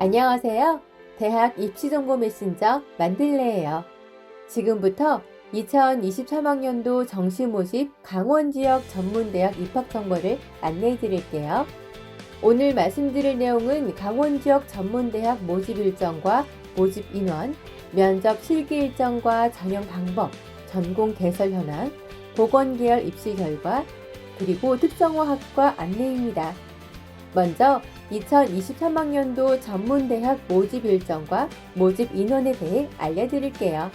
안녕하세요. 대학 입시정보 메신저 만들래예요. 지금부터 2023학년도 정시모집 강원지역 전문대학 입학정보를 안내해 드릴게요. 오늘 말씀드릴 내용은 강원지역 전문대학 모집 일정과 모집 인원, 면접 실기 일정과 전형 방법, 전공 개설 현황, 보건계열 입시 결과, 그리고 특성화 학과 안내입니다. 먼저 2023학년도 전문대학 모집 일정과 모집 인원에 대해 알려드릴게요.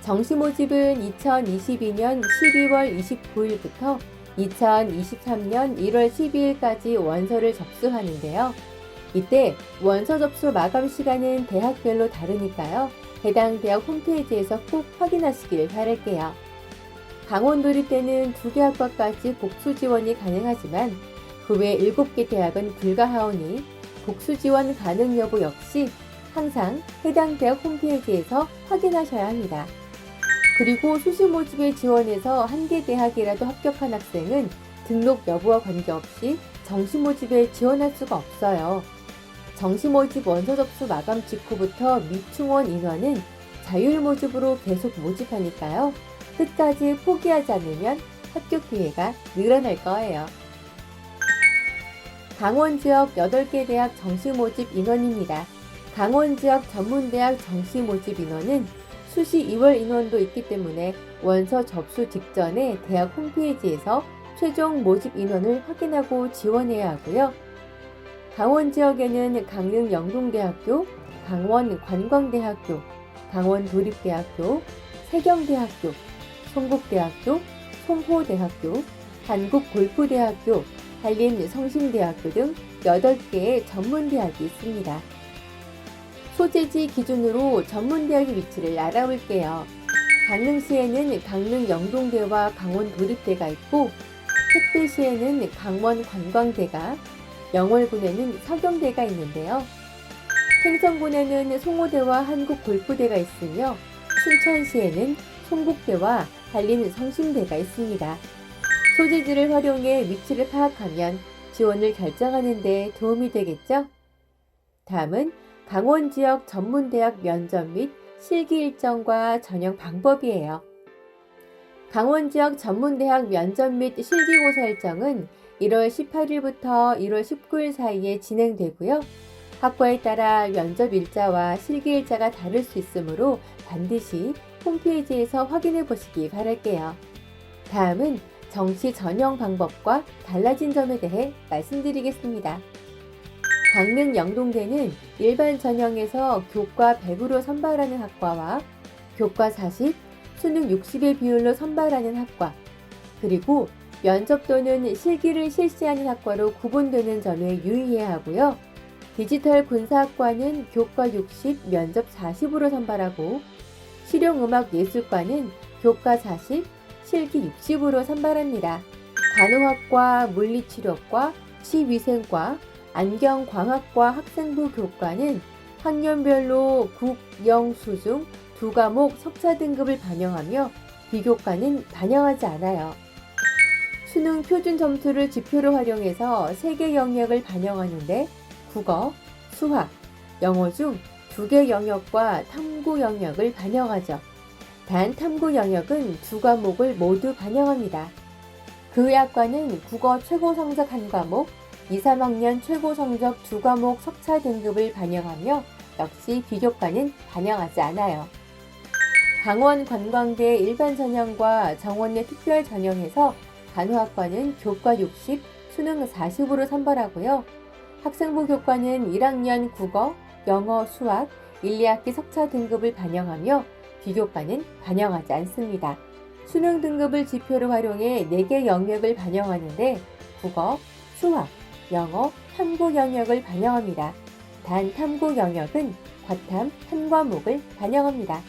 정시 모집은 2022년 12월 29일부터 2023년 1월 12일까지 원서를 접수하는데요. 이때 원서 접수 마감 시간은 대학별로 다르니까요. 해당 대학 홈페이지에서 꼭 확인하시길 바랄게요. 강원도립대는 2개 학과까지 복수 지원이 가능하지만 그 외 7개 대학은 불가하오니 복수 지원 가능 여부 역시 항상 해당 대학 홈페이지에서 확인하셔야 합니다. 그리고 수시 모집에 지원해서 한 개 대학이라도 합격한 학생은 등록 여부와 관계없이 정시 모집에 지원할 수가 없어요. 정시 모집 원서 접수 마감 직후부터 미충원 인원은 자율 모집으로 계속 모집하니까요. 끝까지 포기하지 않으면 합격 기회가 늘어날 거예요. 강원 지역 8개 대학 정시 모집 인원입니다. 강원 지역 전문대학 정시 모집 인원은 수시 2월 인원도 있기 때문에 원서 접수 직전에 대학 홈페이지에서 최종 모집 인원을 확인하고 지원해야 하고요. 강원 지역에는 강릉 영동대학교, 강원 관광대학교, 강원 도립대학교, 세경대학교, 송국대학교, 송호대학교, 한국골프대학교, 한림성심대학교 등 8개의 전문대학이 있습니다. 소재지 기준으로 전문대학의 위치를 알아볼게요. 강릉시에는 강릉 영동대와 강원 도립대가 있고, 택배시에는 강원 관광대가, 영월군에는 서경대가 있는데요. 횡성군에는 송호대와 한국골프대가 있으며, 춘천시에는 송국대와 한림성심대가 있습니다. 소재지를 활용해 위치를 파악하면 지원을 결정하는 데 도움이 되겠죠? 다음은 강원 지역 전문대학 면접 및 실기 일정과 전형 방법이에요. 강원 지역 전문대학 면접 및 실기고사 일정은 1월 18일부터 1월 19일 사이에 진행되고요. 학과에 따라 면접 일자와 실기 일자가 다를 수 있으므로 반드시 홈페이지에서 확인해 보시기 바랄게요. 다음은 정시 전형 방법과 달라진 점에 대해 말씀드리겠습니다. 강릉 영동대는 일반 전형에서 교과 100으로 선발하는 학과와 교과 40, 수능 60의 비율로 선발하는 학과, 그리고 면접 또는 실기를 실시하는 학과로 구분되는 점에 유의해야 하고요. 디지털 군사학과는 교과 60, 면접 40으로 선발하고 실용음악예술과는 교과 40, 실기 60으로 선발합니다. 간호학과, 물리치료과, 치위생과, 안경광학과 학생부 교과는 학년별로 국, 영, 수 중 2과목 석차 등급을 반영하며 비교과는 반영하지 않아요. 수능 표준 점수를 지표로 활용해서 3개 영역을 반영하는데 국어, 수학, 영어 중 2개 영역과 탐구 영역을 반영하죠. 단 탐구 영역은 2과목을 모두 반영합니다. 그 외 학과는 국어 최고 성적 1과목, 2, 3학년 최고 성적 2과목 석차 등급을 반영하며 역시 비교과는 반영하지 않아요. 강원 관광대 일반 전형과 정원내 특별 전형에서 간호학과는 교과 60, 수능 40으로 선발하고요. 학생부 교과는 1학년 국어, 영어, 수학, 1, 2학기 석차 등급을 반영하며 비교과는 반영하지 않습니다. 수능 등급을 지표로 활용해 4개 영역을 반영하는데 국어, 수학, 영어, 탐구 영역을 반영합니다. 단 탐구 영역은 과탐 1과목을 반영합니다.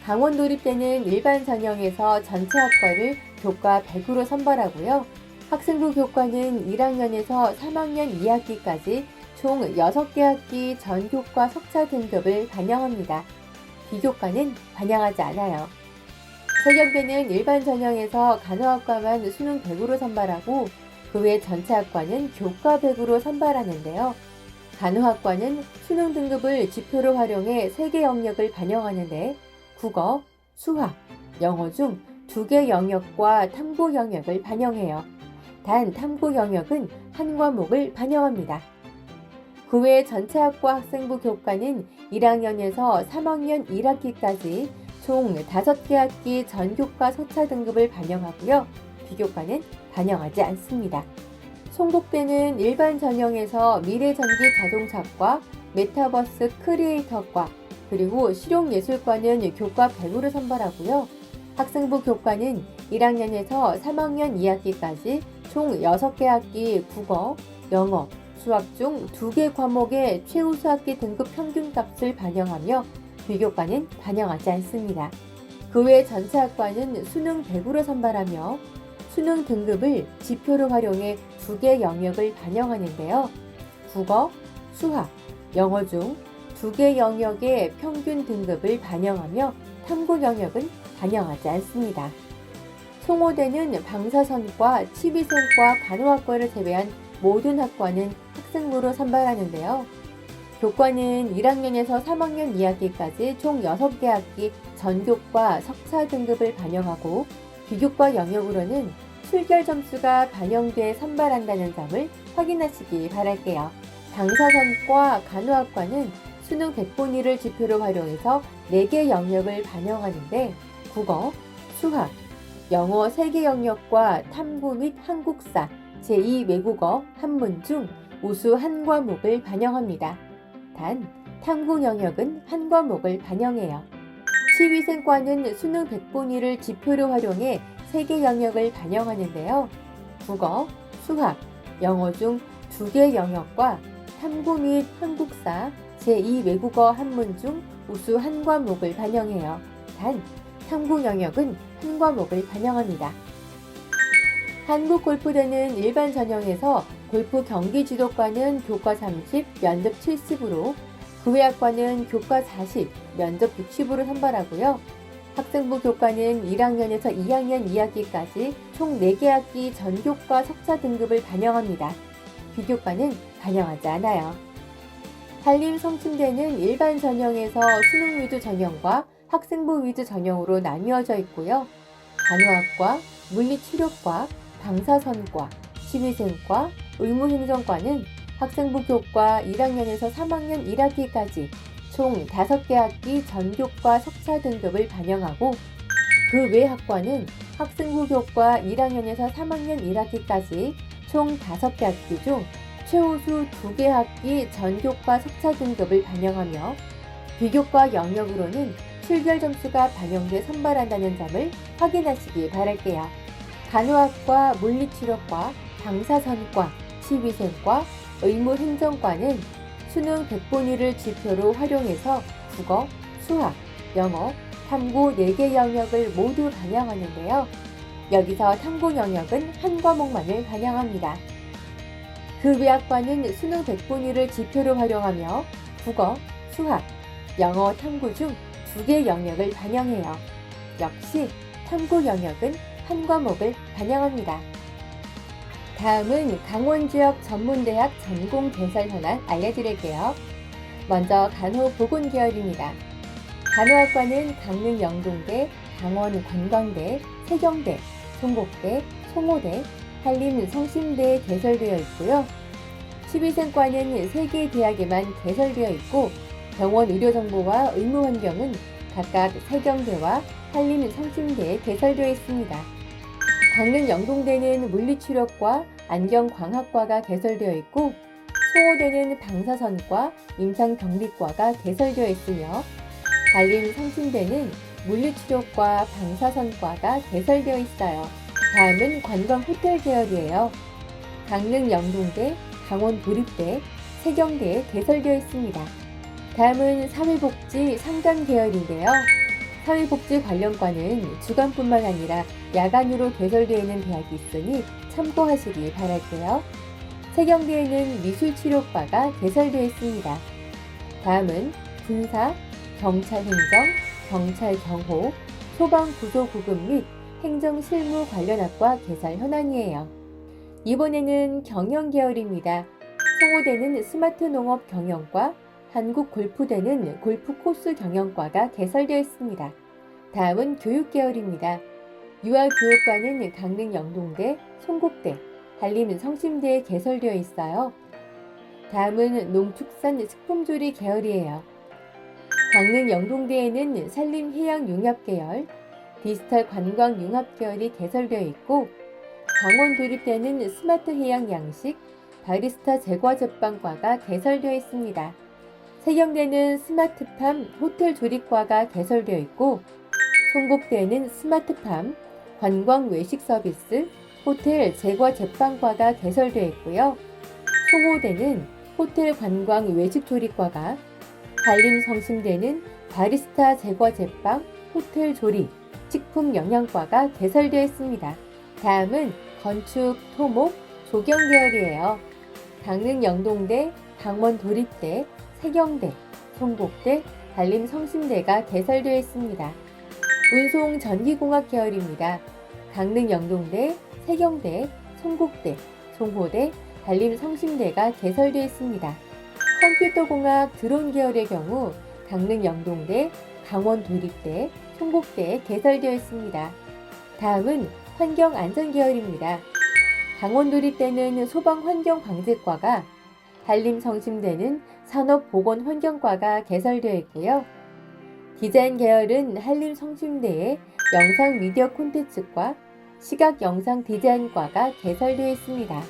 강원도립대는 일반 전형에서 전체 학과를 교과 100으로 선발하고요. 학생부 교과는 1학년에서 3학년 2학기까지 총 6개 학기 전 교과 석차 등급을 반영합니다. 비교과는 반영하지 않아요. 세경대는 일반 전형에서 간호학과만 수능 100으로 선발하고 그 외 전체 학과는 교과 100으로 선발하는데요. 간호학과는 수능 등급을 지표로 활용해 3개 영역을 반영하는데 국어, 수학, 영어 중 2개 영역과 탐구 영역을 반영해요. 단 탐구 영역은 한 과목을 반영합니다. 그 외 전체 학과 학생부 교과는 1학년에서 3학년 1학기까지 총 5개 학기 전교과 서차 등급을 반영하고요. 비교과는 반영하지 않습니다. 송국대는 일반 전형에서 미래전기 자동차과, 메타버스 크리에이터과, 그리고 실용예술과는 교과 100으로 선발하고요. 학생부 교과는 1학년에서 3학년 2학기까지 총 6개 학기 국어, 영어, 수학 중 2개 과목의 최우수 학기 등급 평균값을 반영하며 비교과는 반영하지 않습니다. 그 외 전체 학과는 수능 100으로 선발하며 수능 등급을 지표로 활용해 2개 영역을 반영하는데요. 국어, 수학, 영어 중 2개 영역의 평균 등급을 반영하며 탐구 영역은 반영하지 않습니다. 송호대는 방사선과 치위생과 간호학과를 제외한 모든 학과는 학생부로 선발하는데요. 교과는 1학년에서 3학년 2학기까지 총 6개 학기 전교과 석차 등급을 반영하고 비교과 영역으로는 출결 점수가 반영돼 선발한다는 점을 확인하시기 바랄게요. 방사선과 간호학과는 수능 100분위를 지표로 활용해서 4개 영역을 반영하는데 국어, 수학, 영어 3개 영역과 탐구 및 한국사, 제2 외국어, 한문 중 우수 한 과목을 반영합니다. 단, 탐구 영역은 한 과목을 반영해요. 치위생과는 수능 100분위를 지표로 활용해 3개 영역을 반영하는데요. 국어, 수학, 영어 중 2개 영역과 탐구 및 한국사, 제2 외국어, 한문 중 우수 한 과목을 반영해요. 단, 탐구 영역은 한 과목을 반영합니다. 한국골프대는 일반 전형에서 골프 경기 지도과는 교과 30, 면접 70으로 그 외 학과는 교과 40, 면접 60으로 선발하고요. 학생부 교과는 1학년에서 2학년 2학기까지 총 4개 학기 전교과 석차 등급을 반영합니다. 비교과는 반영하지 않아요. 한림성침대는 일반 전형에서 수능 위주 전형과 학생부 위주 전형으로 나뉘어져 있고요. 간호학과, 물리치료과, 방사선과, 치위생과, 의무행정과는 학생부 교과 1학년에서 3학년 1학기까지 총 5개 학기 전교과 석차 등급을 반영하고 그 외 학과는 학생부 교과 1학년에서 3학년 1학기까지 총 5개 학기 중 최우수 2개 학기 전교과 석차 등급을 반영하며 비교과 영역으로는 출결 점수가 반영돼 선발한다는 점을 확인하시기 바랄게요. 간호학과, 물리치료과, 방사선과, 치위생과, 의무행정과는 수능 100분위를 지표로 활용해서 국어, 수학, 영어, 탐구 4개 영역을 모두 반영하는데요. 여기서 탐구 영역은 한 과목만을 반영합니다. 그 외 학과는 수능 100분위를 지표로 활용하며 국어, 수학, 영어, 탐구 중 2개 영역을 반영해요. 역시 탐구 영역은 한 과목을 반영합니다. 다음은 강원지역 전문대학 전공 개설 현황 알려드릴게요. 먼저 간호보건 계열입니다. 간호학과는 강릉 영동대, 강원 관광대, 세경대, 송곡대, 송호대, 한림 성심대에 개설되어 있고요. 치위생과는 3개 대학에만 개설되어 있고 병원 의료정보와 의무환경은 각각 세경대와 한림 성심대에 개설되어 있습니다. 강릉 영동대는 물리치료과, 안경광학과가 개설되어 있고 송호대는 방사선과, 임상병리과가 개설되어 있으며 한림 성심대는 물리치료과, 방사선과가 개설되어 있어요. 다음은 관광호텔 계열이에요. 강릉 영동대, 강원 도립대, 세경대에 개설되어 있습니다. 다음은 사회복지 상담 계열인데요. 사회복지 관련과는 주간뿐만 아니라 야간으로 개설되어 있는 대학이 있으니 참고하시기 바랄게요. 세경대에는 미술치료과가 개설되어 있습니다. 다음은 군사, 경찰행정, 경찰경호, 소방구조구급 및 행정실무 관련 학과 개설 현황이에요. 이번에는 경영 계열입니다. 송호대는 스마트 농업 경영과, 한국골프대는 골프 코스 경영과가 개설되어 있습니다. 다음은 교육 계열입니다. 유아교육과는 강릉 영동대, 송곡대, 한림 성심대에 개설되어 있어요. 다음은 농축산 식품조리 계열이에요. 강릉 영동대에는 산림해양융합 계열, 디지털 관광융합 계열이 개설되어 있고, 강원 도립대는 스마트 해양 양식, 바리스타 제과 제빵과가 개설되어 있습니다. 세경대는 스마트팜 호텔 조립과가 개설되어 있고, 송곡대는 스마트팜 관광 외식 서비스 호텔 제과 제빵과가 개설되어 있고요. 송호대는 호텔 관광 외식 조립과가, 한림 성심대는 바리스타 제과 제빵 호텔 조립 식품 영양과가 개설되어 있습니다. 다음은 건축, 토목, 조경 계열이에요. 강릉 영동대, 강원 도립대, 세경대, 송곡대, 한림 성심대가 개설되어 있습니다. 운송 전기공학 계열입니다. 강릉 영동대, 세경대, 송곡대, 송호대, 한림 성심대가 개설되어 있습니다. 컴퓨터공학 드론 계열의 경우 강릉 영동대, 강원 도립대, 송곡대에 개설되어 있습니다. 다음은 환경안전 계열입니다. 강원 도립대는 소방환경방재과가, 한림 성심대는 산업보건환경과가 개설되어 있고요. 디자인 계열은 한림 성심대에 영상 미디어 콘텐츠과, 시각 영상 디자인과가 개설되어 있습니다.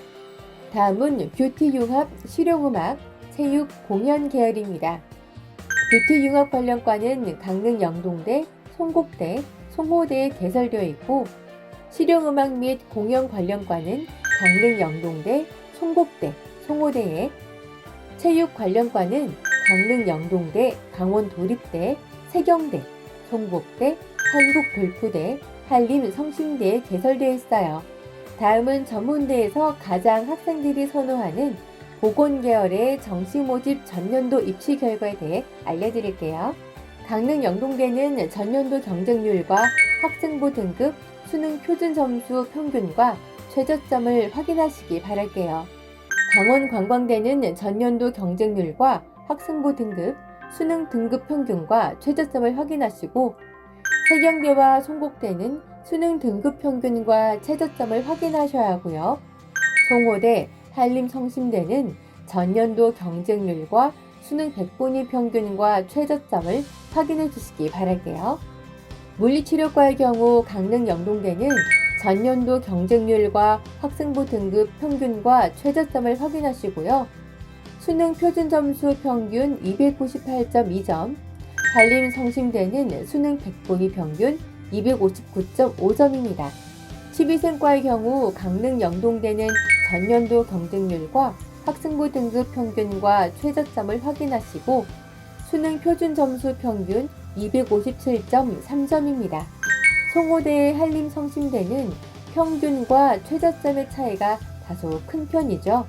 다음은 뷰티융합 실용음악, 체육, 공연 계열입니다. 뷰티융합 관련과는 강릉 영동대, 송곡대, 송호대에 개설되어 있고, 실용음악 및 공연 관련과는 강릉 영동대, 송곡대, 송호대에, 체육 관련과는 강릉 영동대, 강원 도립대, 세경대, 송곡대, 한국골프대, 한림 성심대에 개설되어 있어요. 다음은 전문대에서 가장 학생들이 선호하는 보건 계열의 정시 모집 전년도 입시 결과에 대해 알려드릴게요. 강릉 영동대는 전년도 경쟁률과 학생부 등급, 수능 표준 점수 평균과 최저점을 확인하시기 바랄게요. 강원 관광대는 전년도 경쟁률과 학생부 등급, 수능 등급 평균과 최저점을 확인하시고, 세경대와 송곡대는 수능 등급 평균과 최저점을 확인하셔야 하고요. 송호대, 한림 성심대는 전년도 경쟁률과 수능 100분위 평균과 최저점을 확인해 주시기 바랄게요. 물리치료과의 경우 강릉 영동대는 전년도 경쟁률과 학생부 등급 평균과 최저점을 확인하시고요. 수능 표준 점수 평균 298.2점, 한림 성심대는 수능 100분위 평균 259.5점입니다. 12생과의 경우 강릉 영동대는 전년도 경쟁률과 학생부 등급 평균과 최저점을 확인하시고, 수능 표준 점수 평균 257.3점입니다. 송호대의 한림 성심대는 평균과 최저점의 차이가 다소 큰 편이죠.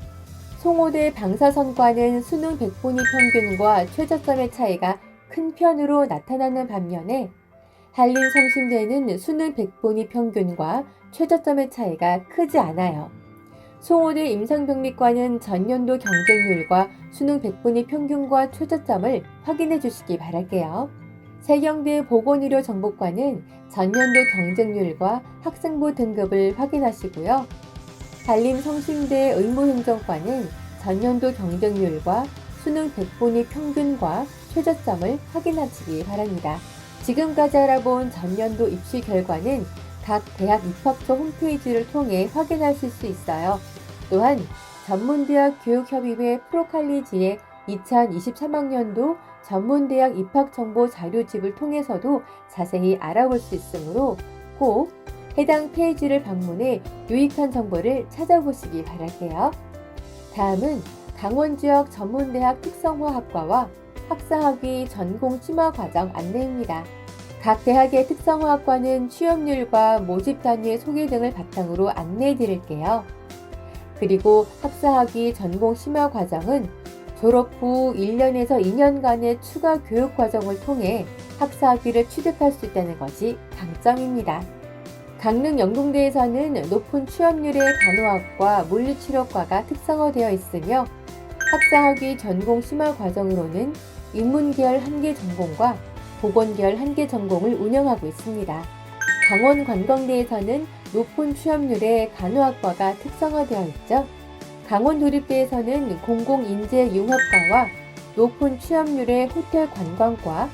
송호대 방사선과는 수능 100분위 평균과 최저점의 차이가 큰 편으로 나타나는 반면에, 한림 성심대는 수능 100분위 평균과 최저점의 차이가 크지 않아요. 송호대 임상병리과는 전년도 경쟁률과 수능 100분위 평균과 최저점을 확인해 주시기 바랄게요. 세경대 보건의료정보과는 전년도 경쟁률과 학생부 등급을 확인하시고요. 한림 성심대 의무행정과는 전년도 경쟁률과 수능 100분위 평균과 최저점을 확인하시기 바랍니다. 지금까지 알아본 전년도 입시 결과는 각 대학 입학처 홈페이지를 통해 확인하실 수 있어요. 또한 전문대학 교육협의회 프로칼리지의 2023학년도 전문대학 입학정보 자료집을 통해서도 자세히 알아볼 수 있으므로 꼭 해당 페이지를 방문해 유익한 정보를 찾아보시기 바랄게요. 다음은 강원 지역 전문대학 특성화학과와 학사학위 전공 심화과정 안내입니다. 각 대학의 특성화학과는 취업률과 모집 단위의 소개 등을 바탕으로 안내해 드릴게요. 그리고 학사학위 전공 심화과정은 졸업 후 1년에서 2년간의 추가 교육 과정을 통해 학사학위를 취득할 수 있다는 것이 강점입니다. 강릉 영동대에서는 높은 취업률의 간호학과 물리치료과가 특성화되어 있으며, 학사학위 전공 심화 과정으로는 인문계열 1개 전공과 보건계열 1개 전공을 운영하고 있습니다. 강원관광대에서는 높은 취업률의 간호학과가 특성화되어 있죠. 강원도립대에서는 공공인재융합과와 높은 취업률의 호텔관광과,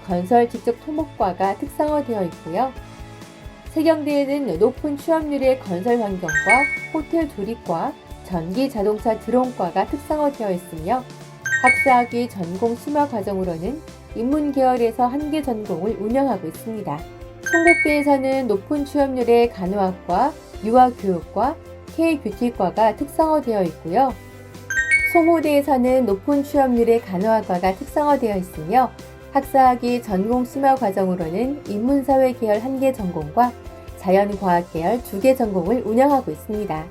건설직접토목과가 특성화되어 있고요. 세경대에는 높은 취업률의 건설환경과 호텔조립과, 전기자동차 드론과가 특성화되어 있으며 학사학위 전공 심화 과정으로는 인문계열에서 1개 전공을 운영하고 있습니다. 송곡대에서는 높은 취업률의 간호학과, 유아교육과, K뷰티과가 특성화되어 있고요. 송호대에서는 높은 취업률의 간호학과가 특성화되어 있으며 학사학위 전공 심화 과정으로는 인문사회 계열 1개 전공과 자연과학 계열 2개 전공을 운영하고 있습니다.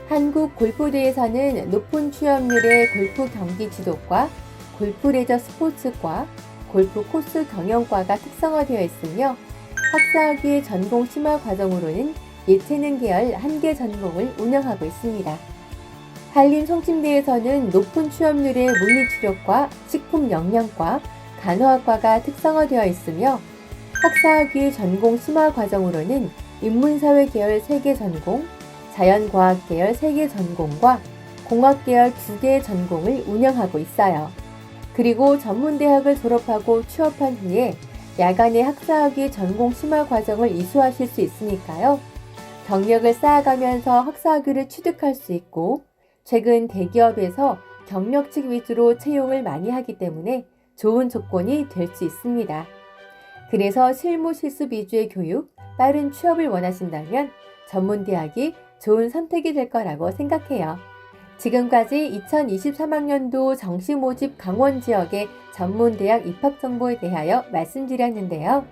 한국골프대에서는 높은 취업률의 골프 경기 지도과, 골프 레저 스포츠과, 골프 코스 경영과가 특성화되어 있으며 학사학위 전공 심화 과정으로는 예체능 계열 1개 전공을 운영하고 있습니다. 한림성심대에서는 높은 취업률의 물리치료과, 식품영양과, 간호학과가 특성화되어 있으며 학사학위 전공 심화 과정으로는 인문사회 계열 3개 전공, 자연과학 계열 3개 전공과 공학 계열 2개 전공을 운영하고 있어요. 그리고 전문대학을 졸업하고 취업한 후에 야간에 학사학위 전공 심화 과정을 이수하실 수 있으니까요. 경력을 쌓아가면서 학사학위를 취득할 수 있고 최근 대기업에서 경력직 위주로 채용을 많이 하기 때문에 좋은 조건이 될 수 있습니다. 그래서 실무 실습 위주의 교육, 빠른 취업을 원하신다면 전문대학이 좋은 선택이 될 거라고 생각해요. 지금까지 2023학년도 정시 모집 강원 지역의 전문대학 입학 정보에 대하여 말씀드렸는데요.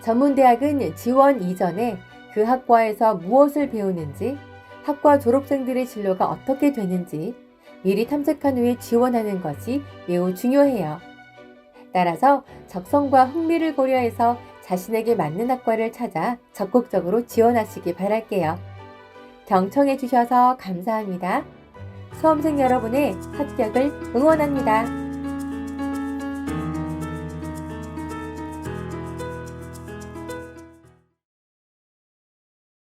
전문대학은 지원 이전에 그 학과에서 무엇을 배우는지, 학과 졸업생들의 진로가 어떻게 되는지 미리 탐색한 후에 지원하는 것이 매우 중요해요. 따라서 적성과 흥미를 고려해서 자신에게 맞는 학과를 찾아 적극적으로 지원하시기 바랄게요. 경청해 주셔서 감사합니다. 수험생 여러분의 합격을 응원합니다.